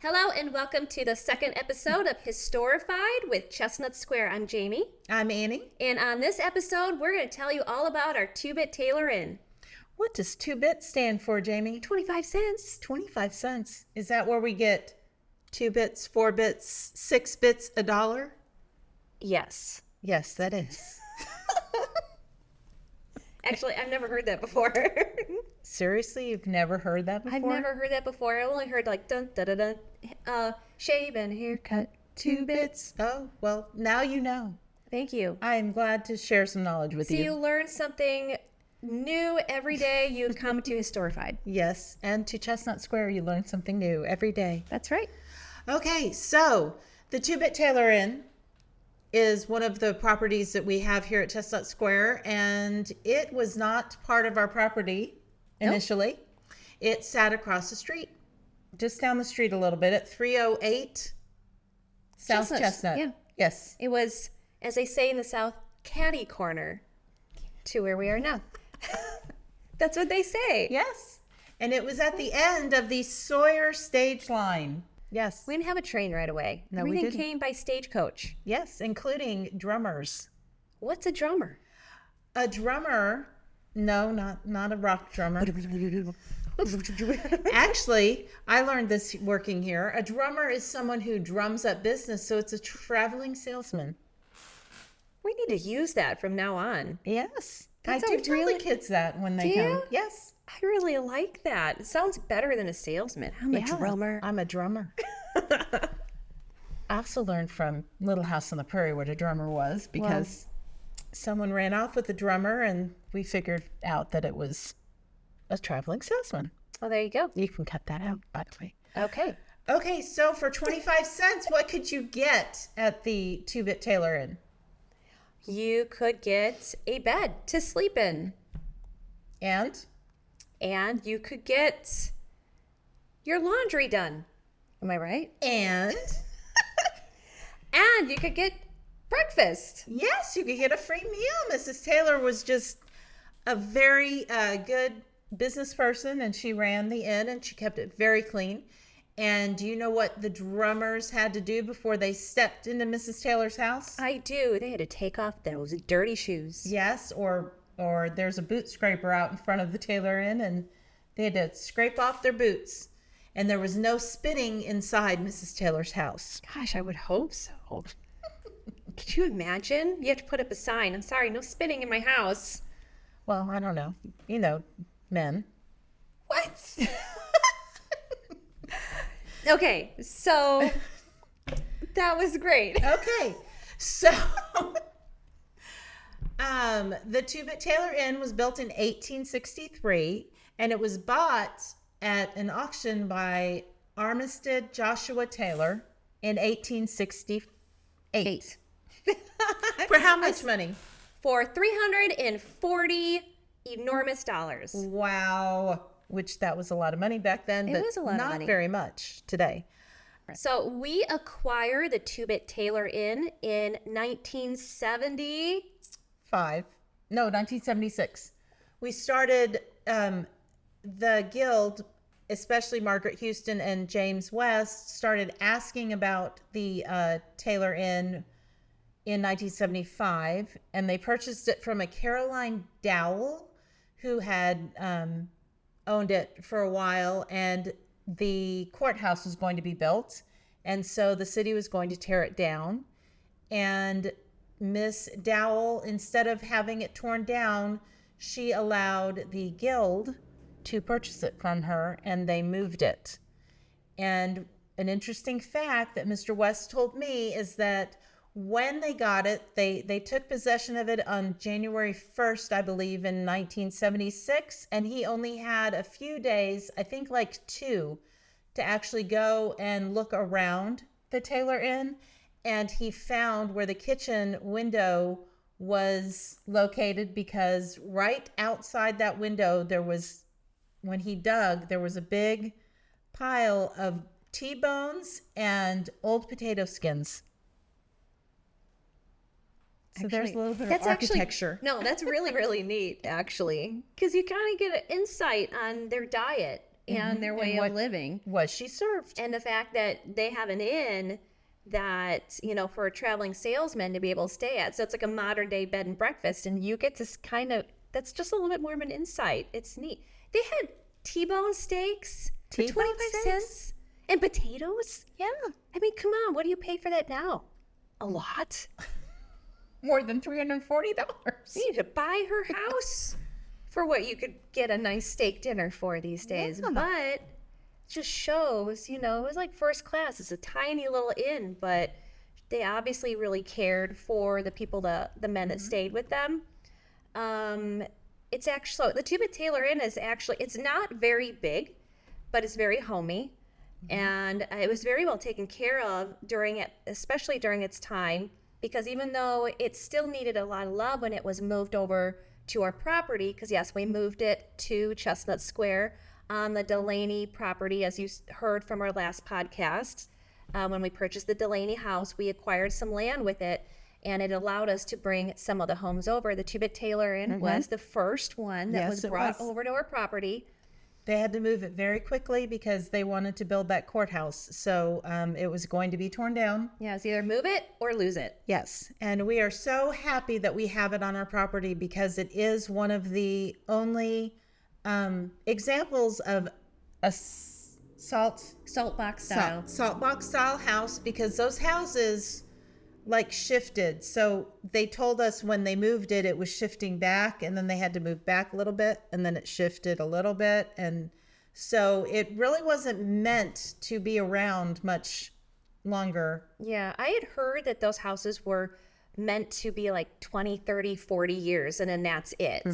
Hello and welcome to the second episode of Historified with Chestnut Square. I'm Jamie. I'm Annie. And on this episode, we're going to tell you all about our 2-bit Tailor in. What does 2-bit stand for, Jamie? 25 cents. 25 cents. Is that where we get 2 bits, 4 bits, 6 bits, $1? Yes. Yes, that is. Actually, I've never heard that before. Seriously, you've never heard that before? I've never heard that before. I only heard like dun da da dun. Shave and haircut, 2 bits. Oh, well, now you know. Thank you. I am glad to share some knowledge with So you. you learn something new every day you come to Historified. Yes, and to Chestnut Square, you learn something new every day. That's right. Okay, so the 2-bit Tailor in is one of the properties that we have here at Chestnut Square, and it was not part of our property initially. Nope. It sat across the street, just down the street a little bit at 308 South Chestnut. Yeah. Yes. It was, as they say in the South, catty corner to where we are now. That's what they say. Yes. And it was at the end of the Sawyer stage line. Yes. We didn't have a train right away. No, Everything we didn't. came by stagecoach. Yes, including drummers. What's a drummer? A drummer, no, not a rock drummer. Actually, I learned this working here. A drummer is someone who drums up business, so it's a traveling salesman. We need to use that from now on. Yes. That's I do tell the kids that when they come. Yes. I really like that. It sounds better than a salesman. I'm a drummer. I'm a drummer. I also learned from Little House on the Prairie what a drummer was because someone ran off with a drummer and we figured out that it was a traveling salesman. Oh, there you go. You can cut that out, by the way. Okay. Okay, so for 25 cents, what could you get at the 2-bit Tailor in? You could get a bed to sleep in. And you could get your laundry done. Am I right? And you could get breakfast. Yes, you could get a free meal. Mrs. Taylor was just a very good business person, and she ran the inn, and she kept it very clean. And do you know what the drummers had to do before they stepped into Mrs. Taylor's house? I do. They had to take off those dirty shoes. Yes, or there's a boot scraper out in front of the Tailor Inn, and they had to scrape off their boots. And there was no spitting inside Mrs. Taylor's house. Gosh, I would hope so. Could you imagine? You have to put up a sign. I'm sorry, no spitting in my house. Well, I don't know. You know, men. What? Okay, so that was great. Okay, so the 2-bit Tailor Inn was built in 1863, and it was bought at an auction by Armistead Joshua Taylor in 1868. For how much money? For $340 enormous dollars. Wow. Which that was a lot of money back then, but was a lot of money. Not very much today. So we acquired the 2-bit Tailor in 1975. No, 1976. We started the guild, especially Margaret Houston and James West, started asking about the Tailor in 1975, and they purchased it from a Caroline Dowell who had owned it for a while, and the courthouse was going to be built, and so the city was going to tear it down. And Miss Dowell, instead of having it torn down, she allowed the guild to purchase it from her, and they moved it. And an interesting fact that Mr. West told me is that when they got it, they took possession of it on January 1st, I believe, in 1976. And he only had a few days, I think like 2, to actually go and look around the Tailor Inn. And he found where the kitchen window was located, because right outside that window, when he dug, there was a big pile of T-bones and old potato skins. So there's a little bit of architecture. No, that's really, really neat, actually, because you kind of get an insight on their diet. and their way of living. Was she served? And the fact that they have an inn that, for a traveling salesman to be able to stay at. So it's like a modern day bed and breakfast. And you get to that's just a little bit more of an insight. It's neat. They had T-bone steaks for 25 cents and potatoes. Yeah. I mean, come on. What do you pay for that now? A lot. More than $340. You need to buy her house for what you could get a nice steak dinner for these days. Yeah. But it just shows, it was like first class. It's a tiny little inn, but they obviously really cared for the people, the men that stayed with them. It's actually, so the Two Bit Taylor Inn is actually, it's not very big, but it's very homey. And it was very well taken care of especially during its time, because even though it still needed a lot of love when it was moved over to our property, because yes, we moved it to Chestnut Square on the Delaney property, as you heard from our last podcast. When we purchased the Delaney house, we acquired some land with it, and it allowed us to bring some of the homes over. The Two Bit Taylor Inn was the first one that was brought over to our property. They had to move it very quickly because they wanted to build that courthouse. So it was going to be torn down. Yeah, it's either move it or lose it. Yes. And we are so happy that we have it on our property because it is one of the only examples of a salt box style house, because those houses shifted. So they told us when they moved it, it was shifting back, and then they had to move back a little bit, and then it shifted a little bit. And so it really wasn't meant to be around much longer. Yeah, I had heard that those houses were meant to be like 20, 30, 40 years, and then that's it.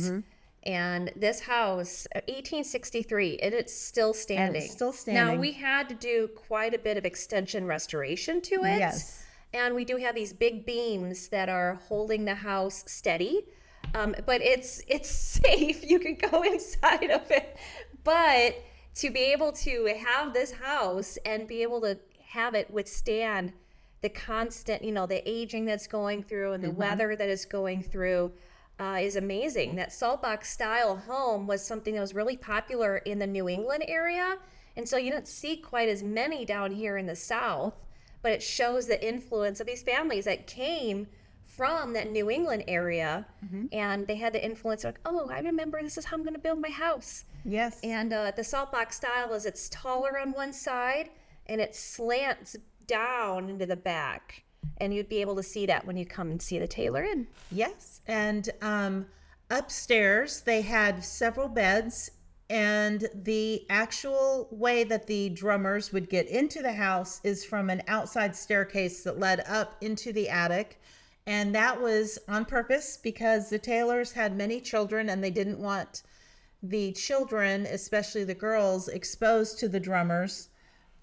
And this house, 1863, and it's still standing. Now, we had to do quite a bit of extension restoration to it. Yes. And we do have these big beams that are holding the house steady. But it's safe. You can go inside of it. But to be able to have this house and be able to have it withstand the constant, the aging that's going through and the weather that is going through is amazing. That saltbox style home was something that was really popular in the New England area. And so you don't see quite as many down here in the South. But it shows the influence of these families that came from that New England area, and they had the influence of, I remember this is how I'm going to build my house. Yes. And the saltbox style is it's taller on one side, and it slants down into the back. And you'd be able to see that when you come and see the Taylor Inn. Yes. And upstairs, they had several beds. And the actual way that the drummers would get into the house is from an outside staircase that led up into the attic. And that was on purpose because the Taylors had many children and they didn't want the children, especially the girls, exposed to the drummers.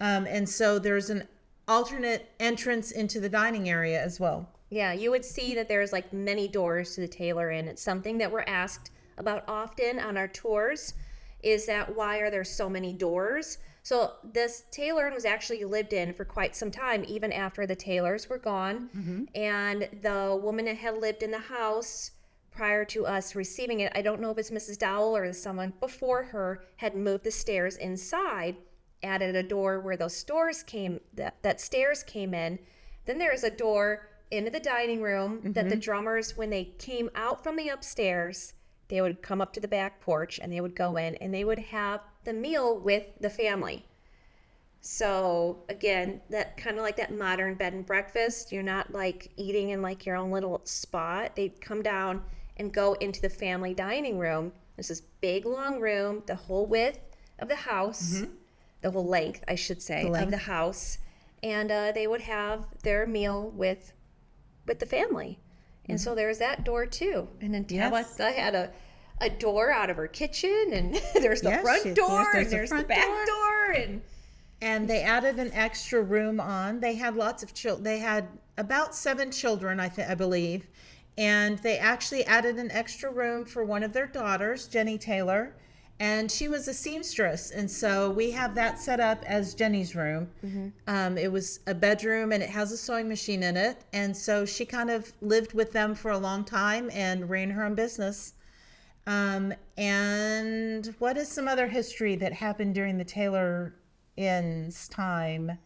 And so there's an alternate entrance into the dining area as well. Yeah, you would see that there's many doors to the Taylor Inn. It's something that we're asked about often on our tours. Is that why are there so many doors? So this Taylor Inn was actually lived in for quite some time, even after the Taylors were gone. And the woman that had lived in the house prior to us receiving it, I don't know if it's Mrs. Dowell or someone before her, had moved the stairs inside, added a door where those stairs came in. Then there's a door into the dining room that the drummers, when they came out from the upstairs, they would come up to the back porch and they would go in and they would have the meal with the family. So again, that kind of like that modern bed and breakfast. You're not eating in your own little spot. They'd come down and go into the family dining room. There's this big long room, the whole width of the house, the whole length, I should say, of the house. And they would have their meal with the family. And so there's that door too. And then Tabitha had a door out of her kitchen, and there's the front door, and there's the back door. And they added an extra room on. They had lots of children. They had about 7 children, I believe. And they actually added an extra room for one of their daughters, Jenny Taylor. And she was a seamstress. And so we have that set up as Jenny's room. It was a bedroom and it has a sewing machine in it. And so she kind of lived with them for a long time and ran her own business. And what is some other history that happened during the Taylor Inn's time?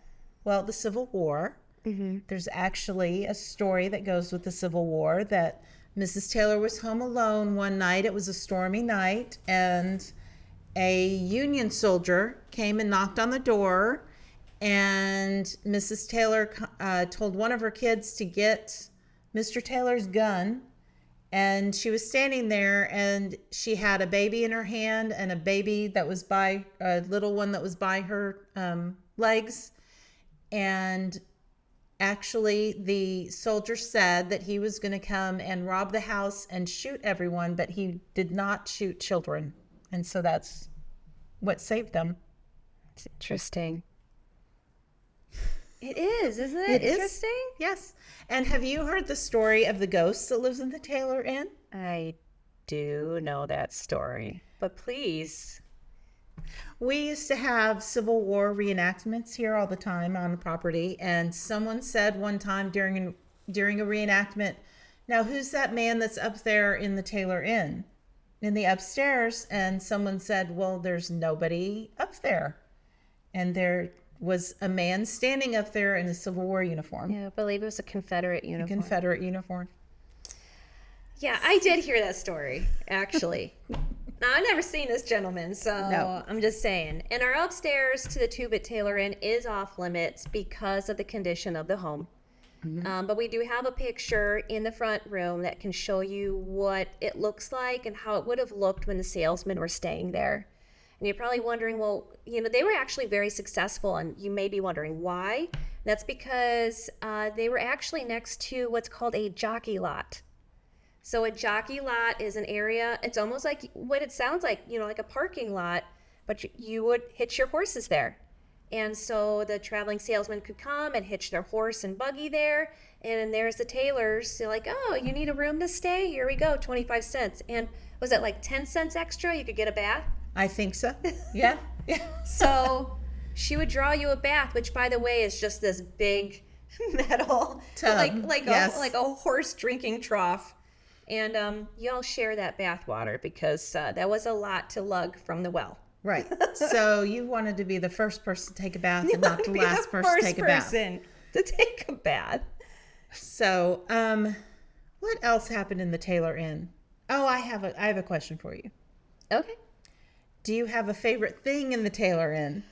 Well, the Civil War. There's actually a story that goes with the Civil War that Mrs. Taylor was home alone one night. It was a stormy night, and a Union soldier came and knocked on the door, and Mrs. Taylor told one of her kids to get Mr. Taylor's gun. And she was standing there, and she had a baby in her hand and a little one that was by her legs. And actually, the soldier said that he was going to come and rob the house and shoot everyone, but he did not shoot children. And so that's what saved them. It's interesting. It is, isn't it? Interesting? Yes. And have you heard the story of the ghost that lives in the Taylor Inn? I do know that story, but please. We used to have Civil War reenactments here all the time on the property, and someone said one time during a reenactment, "Now who's that man that's up there in the Taylor Inn, in the upstairs?" And someone said, "Well, there's nobody up there." And there was a man standing up there in a Civil War uniform. Yeah, I believe it was a Confederate uniform. Confederate uniform. Yeah, I did hear that story, actually. Now, I've never seen this gentleman, so No. I'm just saying. And our upstairs to the tube at Taylor Inn is off limits because of the condition of the home. But we do have a picture in the front room that can show you what it looks like and how it would have looked when the salesmen were staying there. And you're probably wondering, well, they were actually very successful, and you may be wondering why. That's because they were actually next to what's called a jockey lot. So a jockey lot is an area, it's almost like what it sounds like, like a parking lot, but you would hitch your horses there. And so the traveling salesman could come and hitch their horse and buggy there. And there's the Taylors. They're like, "Oh, you need a room to stay? Here we go, 25 cents. And was it like 10 cents extra? You could get a bath? I think so. Yeah. So she would draw you a bath, which, by the way, is just this big metal tub. Yes. like a horse drinking trough. And y'all share that bath water because that was a lot to lug from the well. Right. So you wanted to be the first person to take a bath and not the last person to take a bath. To take a bath. So, what else happened in the Taylor Inn? Oh, I have a question for you. Okay. Do you have a favorite thing in the Taylor Inn?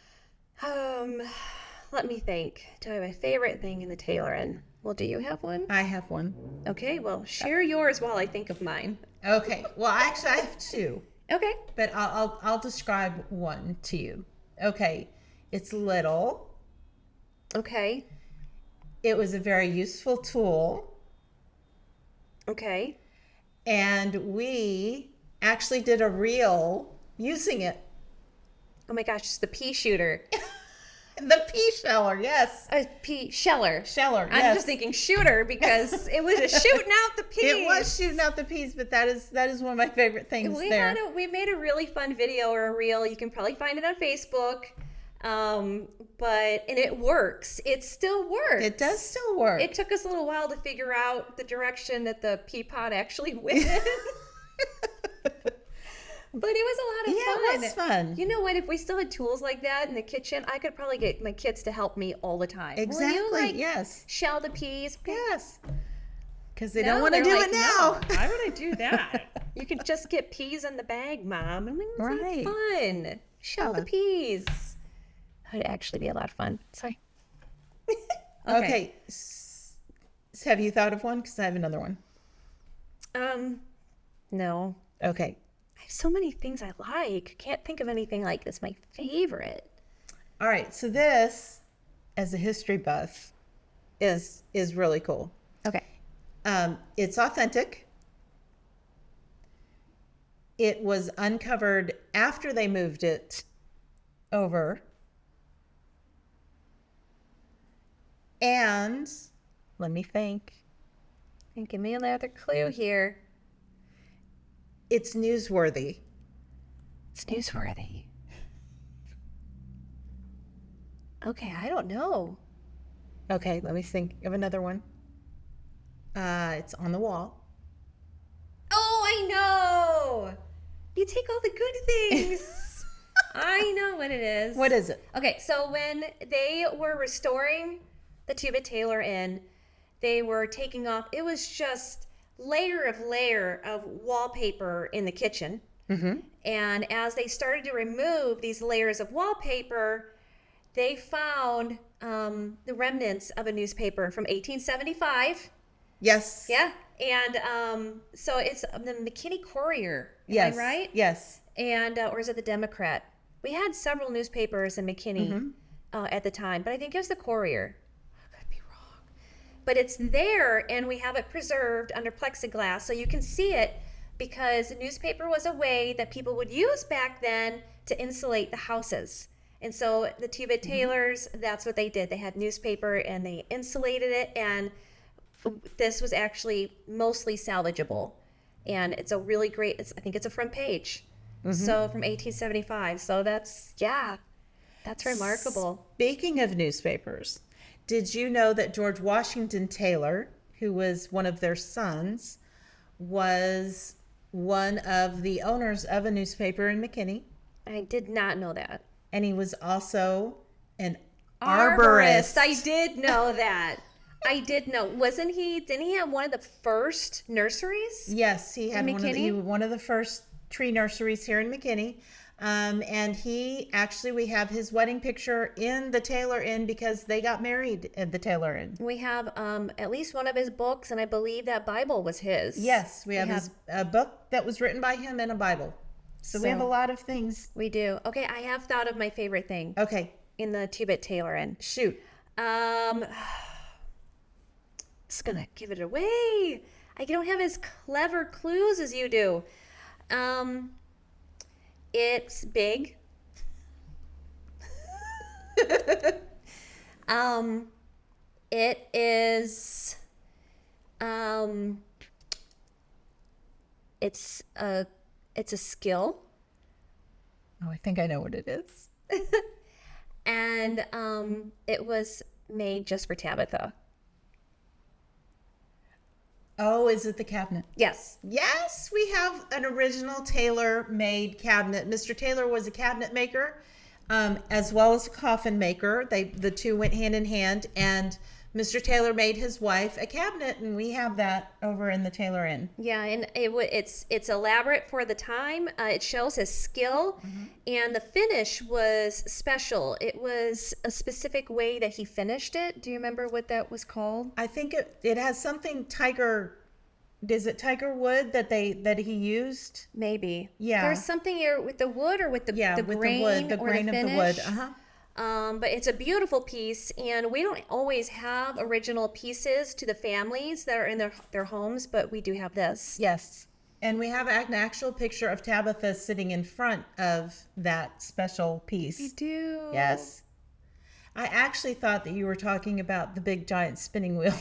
Let me think. Do I have a favorite thing in the Taylor Inn? Well, do you have one? I have one. Okay, well, share yours while I think of mine. Okay. Well, actually, I have two. Okay. But I'll describe one to you. Okay. It's little. Okay. It was a very useful tool. Okay. And we actually did a reel using it. Oh my gosh, it's the pea shooter. The pea sheller, yes. Pea sheller. Sheller, I'm yes. just thinking shooter because it was just shooting out the peas. It was shooting out the peas, but that is one of my favorite things there. We made a really fun video or a reel. You can probably find it on Facebook. And it works. It still works. It does still work. It took us a little while to figure out the direction that the pea pod actually went in. But it was a lot of fun. Yeah, it was fun. You know what? If we still had tools like that in the kitchen, I could probably get my kids to help me all the time. Exactly, Will you, yes. Shell the peas? Yes. Because they No, don't want to they're do like, it now. "No, why would I do that? You could just get peas in the bag, Mom. I mean, it's Right. fun. Shell the peas. That would actually be a lot of fun. Sorry. Okay. Have you thought of one? Because I have another one. No. Okay. I have so many things I like. Can't think of anything like this. My favorite. All right. So this, as a history buff, is really cool. Okay. It's authentic. It was uncovered after they moved it over. And let me think. And give me another clue here. It's newsworthy. It's newsworthy. Okay, I don't know. Okay, let me think of another one. It's on the wall. Oh, I know. You take all the good things. I know what it is. What is it? Okay, so when they were restoring the two-bit Taylor Inn, they were taking off, it was just layer of wallpaper in the kitchen. Mm-hmm. And as they started to remove these layers of wallpaper, they found the remnants of a newspaper from 1875. Yes. Yeah. And so it's the McKinney Courier. Yes. Am I right? Yes. And, or is it the Democrat? We had several newspapers in McKinney at the time, but I think it was the Courier. I could be wrong. But it's there, and we have it preserved under plexiglass, so you can see it, because the newspaper was a way that people would use back then to insulate the houses. And so the two-bit tailors, that's what they did. They had newspaper, and they insulated it, and this was actually mostly salvageable. And it's a really great, I think it's a front page. So from 1875. So that's remarkable. Speaking of newspapers, did you know that George Washington Taylor, who was one of their sons, was one of the owners of a newspaper in McKinney? I did not know that. And he was also an arborist. I did know that. I did know. Didn't he have one of the first nurseries? Yes, he had McKinney? one of the first tree nurseries here in McKinney. And we have his wedding picture in the Taylor Inn because they got married at the Taylor Inn. We have at least one of his books, and I believe that Bible was his. Yes, we have a book that was written by him and a Bible. So we have a lot of things. We do. Okay, I have thought of my favorite thing. Okay. In the two-bit Taylor Inn. Shoot. Just gonna give it away. I don't have as clever clues as you do. It's big. It is. It's a skill. Oh, I think I know what it is. And it was made just for Tabitha. Oh, is it the cabinet? Yes. Yes, we have an original Taylor-made cabinet. Mr. Taylor was a cabinet maker, as well as a coffin maker. The two went hand in hand, and Mr. Taylor made his wife a cabinet, and we have that over in the Taylor Inn. Yeah, and it's elaborate for the time. It shows his skill, and the finish was special. It was a specific way that he finished it. Do you remember what that was called? I think it has something tiger. Is it tiger wood that he used? Maybe. Yeah. There's something here with the wood or with the grain the grain or the of finish. the wood. But it's a beautiful piece, and we don't always have original pieces to the families that are in their homes, but we do have this. Yes. And we have an actual picture of Tabitha sitting in front of that special piece. We do. Yes. I actually thought that you were talking about the big giant spinning wheel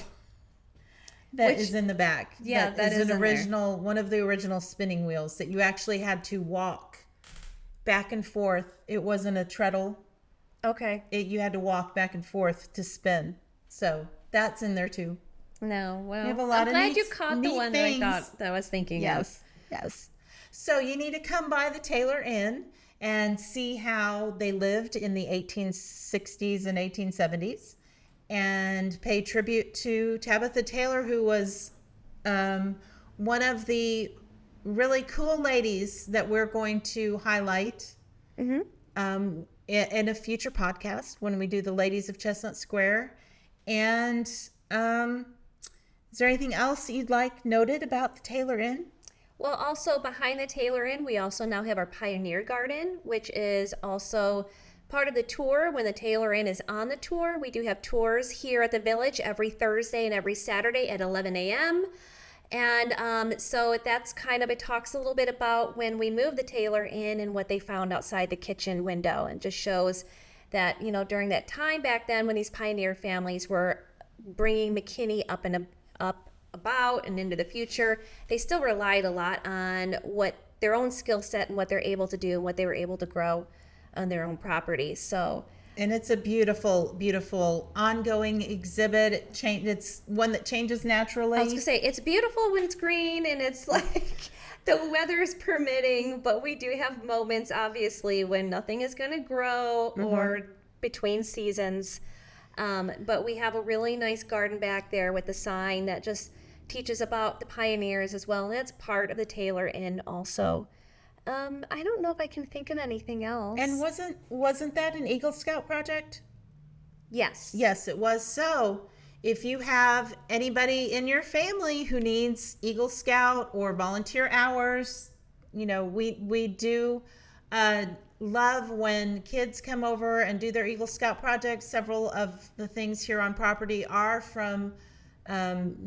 that is in the back. Yeah, that is an in original there. One of the original spinning wheels that you actually had to walk back and forth. It wasn't a treadle. Okay. You had to walk back and forth to spin. So that's in there too. No, well, we have a lot I'm of glad neat, you caught the one things. that I thought that I was thinking of. Yes. So you need to come by the Taylor Inn and see how they lived in the 1860s and 1870s and pay tribute to Tabitha Taylor, who was one of the really cool ladies that we're going to highlight in a future podcast when we do the Ladies of Chestnut Square. And is there anything else you'd like noted about the Taylor Inn? Well, also behind the Taylor Inn, we also now have our Pioneer Garden, which is also part of the tour. When the Taylor Inn is on the tour, we do have tours here at the Village every Thursday and every Saturday at 11 a.m. And so that's kind of, it talks a little bit about when we moved the Taylor Inn and what they found outside the kitchen window, and just shows that, you know, during that time back then when these pioneer families were bringing McKinney up and about and into the future, they still relied a lot on what their own skill set and what they're able to do and what they were able to grow on their own property. So, and it's a beautiful, beautiful ongoing exhibit. It's one that changes naturally. I was gonna say, it's beautiful when it's green, and it's like the weather's permitting, but we do have moments, obviously, when nothing is going to grow or between seasons. But we have a really nice garden back there with the sign that just teaches about the pioneers as well. And that's part of the Taylor Inn also. I don't know if I can think of anything else. And wasn't that an Eagle Scout project? Yes. Yes, it was. So if you have anybody in your family who needs Eagle Scout or volunteer hours, we do love when kids come over and do their Eagle Scout projects. Several of the things here on property are from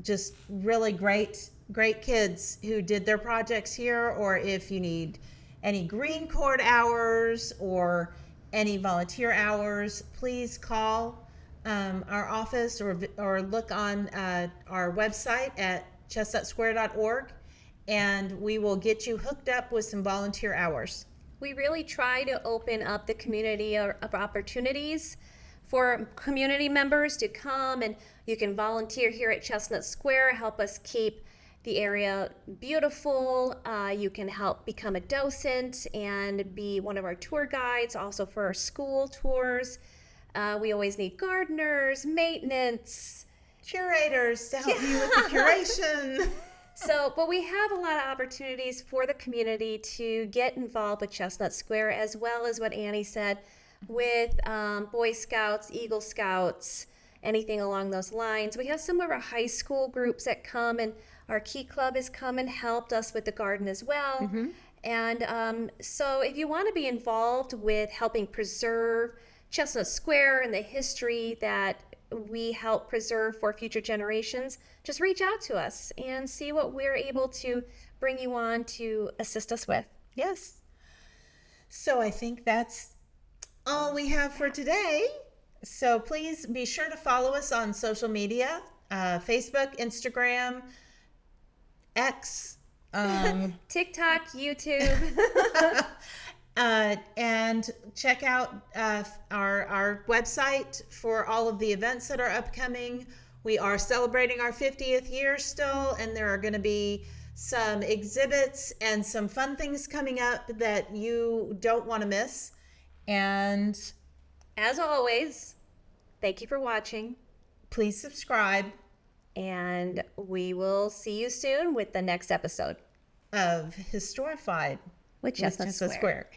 just really great kids who did their projects here. Or if you need any Green Court hours or any volunteer hours, please call our office or look on our website at chestnutsquare.org, and we will get you hooked up with some volunteer hours. We really try to open up the community of opportunities for community members to come, and you can volunteer here at Chestnut Square, help us keep the area beautiful. You can help become a docent and be one of our tour guides, also for our school tours. We always need gardeners, maintenance, curators to help you with the curation. But we have a lot of opportunities for the community to get involved with Chestnut Square, as well as what Annie said with Boy Scouts, Eagle Scouts, anything along those lines. We have some of our high school groups that come, and our Key Club has come and helped us with the garden as well. And so if you want to be involved with helping preserve Chestnut Square and the history that we help preserve for future generations, just reach out to us and see what we're able to bring you on to assist us with. Yes. So I think that's all we have for today. So please be sure to follow us on social media, Facebook, Instagram, X, TikTok, YouTube. And check out our website for all of the events that are upcoming. We are celebrating our 50th year still, and there are going to be some exhibits and some fun things coming up that you don't want to miss. And as always, thank you for watching. Please subscribe. And we will see you soon with the next episode of Historified with Chestnut Square.